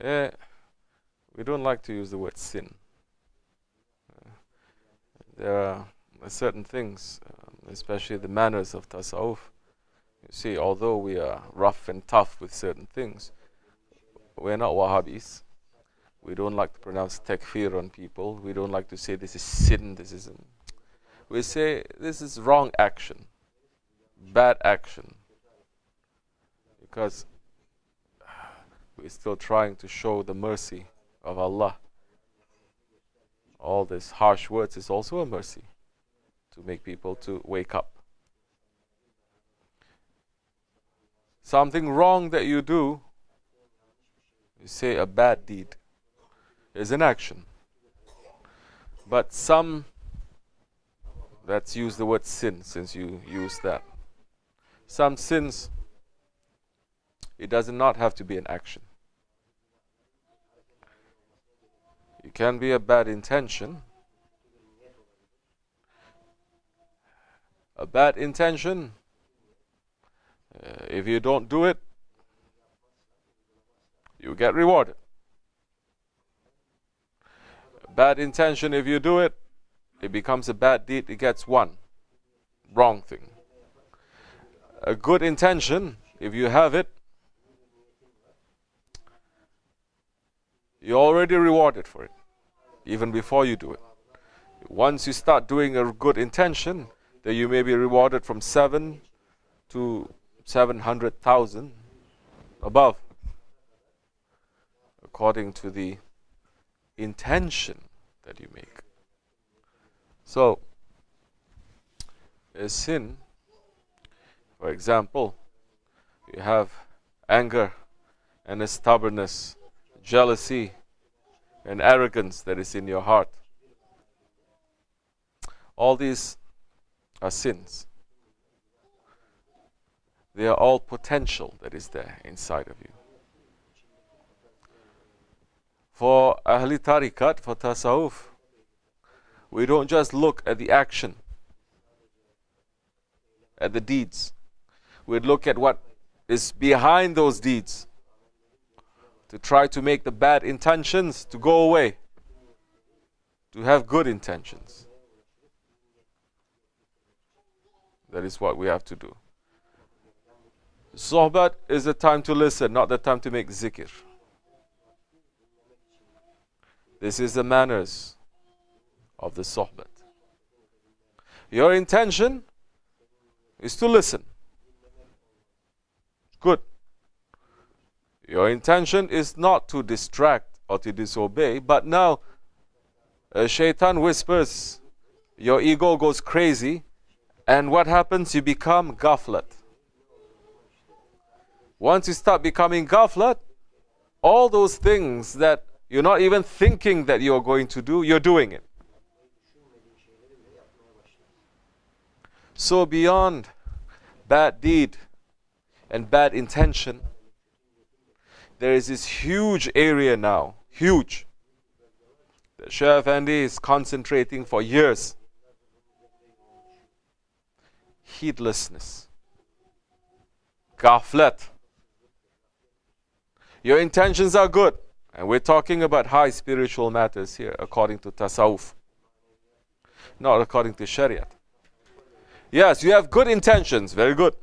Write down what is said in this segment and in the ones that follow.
We don't like to use the word sin. There are certain things, especially the manners of tasawwuf. You see, although we are rough and tough with certain things, we're not Wahhabis. We don't like to pronounce takfir on people. We don't like to say this is sin, this isn't. We say this is wrong action, bad action. Because we're still trying to show the mercy of Allah. All these harsh words is also a mercy to make people to wake up. Something wrong that you do, you say a bad deed, is an action. But let's use the word sin since you use that. Some sins, it does not have to be an action. It can be a bad intention. A bad intention, if you don't do it, you get rewarded. A bad intention, if you do it, it becomes a bad deed, it gets one wrong thing. A good intention, if you have it, you're already rewarded for it, even before you do it. Once you start doing a good intention, then you may be rewarded from 7 to 700,000 above, according to the intention that you make. So, a sin, for example, you have anger and a stubbornness, jealousy and arrogance that is in your heart. All these are sins. They are all potential that is there inside of you. For Ahli Tariqat, for Tasawwuf, we don't just look at the action, at the deeds. We look at what is behind those deeds, to try to make the bad intentions to go away, to have good intentions. That is what we have to do. Sohbat is the time to listen, not the time to make zikr. This is the manners of the sohbat. Your intention is to listen. Good. Your intention is not to distract or to disobey, but now shaitan whispers, your ego goes crazy, and what happens? You become ghaflat. Once you start becoming ghaflat, all those things that you're not even thinking that you're going to do, you're doing it. So beyond bad deed and bad intention, there is this huge area now, huge, that Shaykh Effendi is concentrating for years. Heedlessness, ghaflat. Your intentions are good, and we're talking about high spiritual matters here according to Tasawwuf, not according to Shariat. Yes, you have good intentions, very good.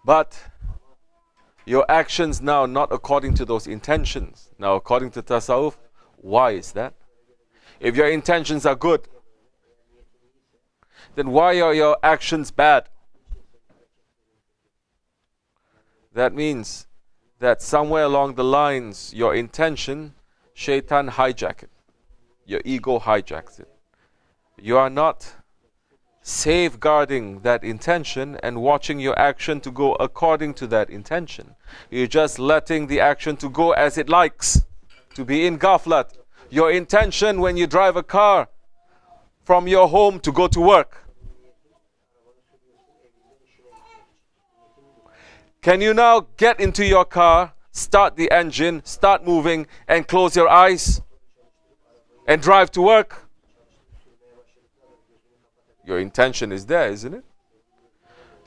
But your actions now not according to those intentions. Now according to Tasawwuf, why is that? If your intentions are good, then why are your actions bad? That means that somewhere along the lines, your intention, shaitan hijack it. Your ego hijacks it. You are not safeguarding that intention and watching your action to go according to that intention. You're just letting the action to go as it likes, to be in ghaflat. Your intention when you drive a car from your home to go to work. Can you now get into your car, start the engine, start moving, and close your eyes and drive to work? Your intention is there, isn't it?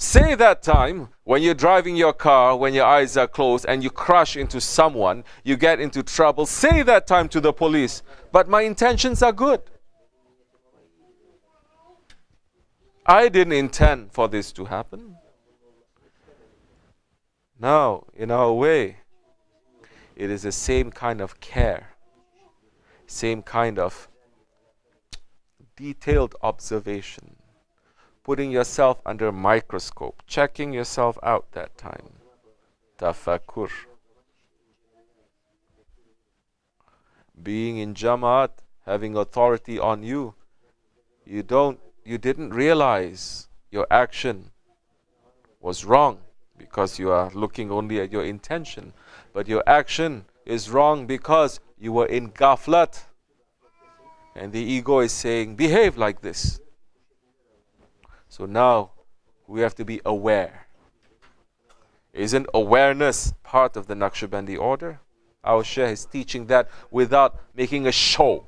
Say that time when you're driving your car, when your eyes are closed and you crash into someone, you get into trouble. Say that time to the police, but my intentions are good. I didn't intend for this to happen. Now, in our way, it is the same kind of care, same kind of detailed observation, putting yourself under a microscope, checking yourself out that time. Tafakkur. Being in Jamaat, having authority on you, you didn't realize your action was wrong because you are looking only at your intention. But your action is wrong because you were in ghaflat. And the ego is saying, behave like this. So now we have to be aware. Isn't awareness part of the Naqshbandi order? Our Shaykh is teaching that without making a show.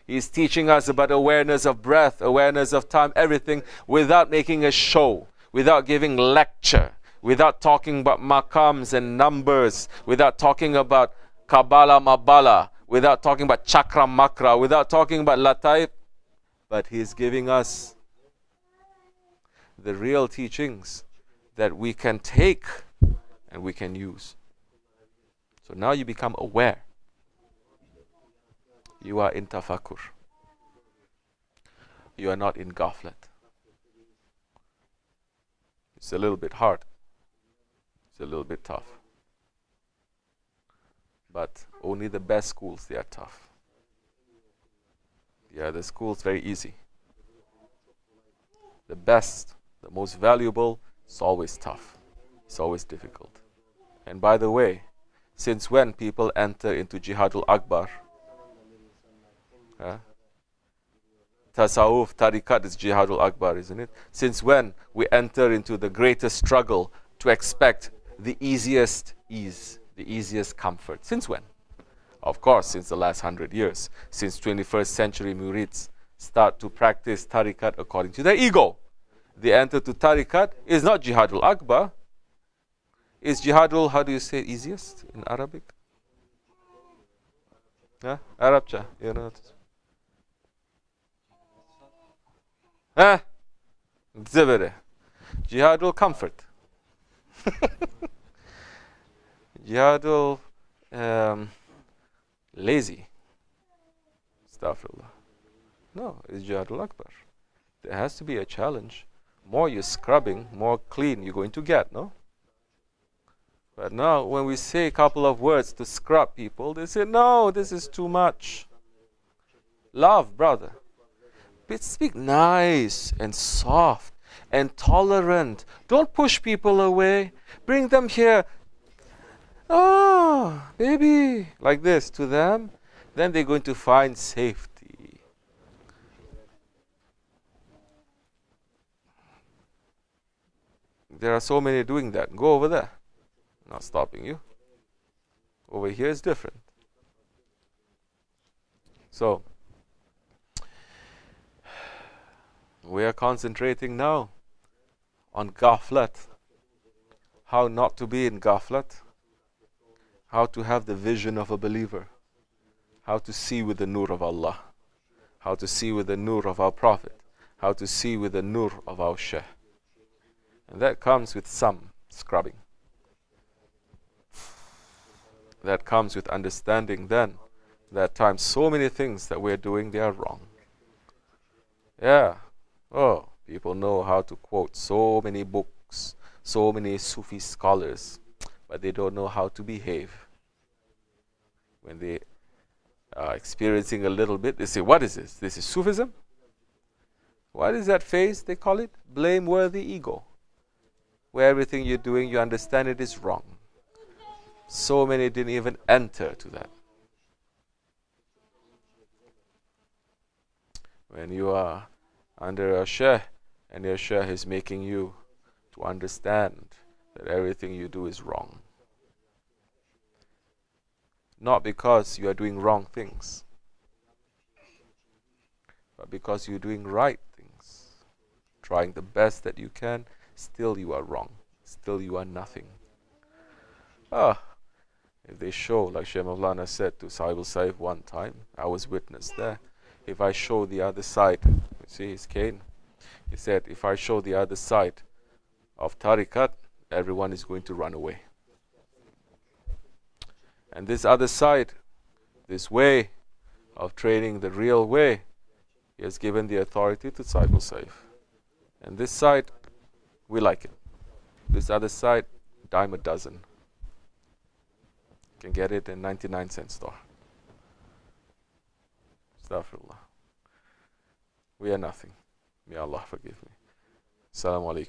He's teaching us about awareness of breath, awareness of time, everything, without making a show, without giving lecture, without talking about maqams and numbers, without talking about Kabbalah Mabala, without talking about Chakra Makra, without talking about Lataif. But he's giving us the real teachings that we can take and we can use. So now you become aware. You are in tafakkur. You are not in ghaflat. It's a little bit hard. It's a little bit tough. But only the best schools, they are tough. The other schools, very easy. The best, the most valuable, it's always tough. It's always difficult. And by the way, since when people enter into Jihadul Akbar? Tasawwuf, tariqat is Jihadul Akbar, isn't it? Since when we enter into the greatest struggle to expect the easiest ease, the easiest comfort? Since when? Of course, since the last 100 years. Since 21st century murids start to practice tariqat according to their ego. The enter to tariqat is not Jihadul Akbar. Is Jihadul, how do you say easiest in Arabic? Arabcha, you know. Jihadul comfort. Jihadul lazy. Astaghfirullah. No, it's Jihadul Akbar. There has to be a challenge. More you're scrubbing, more clean you're going to get, no? But now when we say a couple of words to scrub people, they say, no, this is too much. Love, brother. Speak nice and soft and tolerant. Don't push people away. Bring them here. Oh, baby. Like this to them. Then they're going to find safety. There are so many doing that. Go over there. Not stopping you. Over here is different. So, we are concentrating now on ghaflat. How not to be in ghaflat. How to have the vision of a believer. How to see with the nur of Allah. How to see with the nur of our Prophet. How to see with the nur of our Shaykh. And that comes with some scrubbing. That comes with understanding then that times so many things that we're doing, they are wrong. Yeah. Oh, people know how to quote so many books, so many Sufi scholars, but they don't know how to behave. When they are experiencing a little bit, they say, what is this? This is Sufism? What is that phase they call it? Blameworthy ego. Where everything you're doing, you understand it is wrong. So many didn't even enter to that. When you are under a shaykh and your shaykh is making you to understand that everything you do is wrong. Not because you are doing wrong things, but because you're doing right things. Trying the best that you can, still you are wrong. Still you are nothing. If they show, like Shaykh Mawlana said to Sahib al-Saif one time, I was witness there, if I show the other side, you see his cane, he said, if I show the other side of tariqat, everyone is going to run away. And this other side, this way of training the real way, he has given the authority to Sahib al-Saif. And this side, we like it. This other side, dime a dozen. You can get it in 99-cent store. Astaghfirullah. We are nothing. May Allah forgive me. Assalamu alaikum.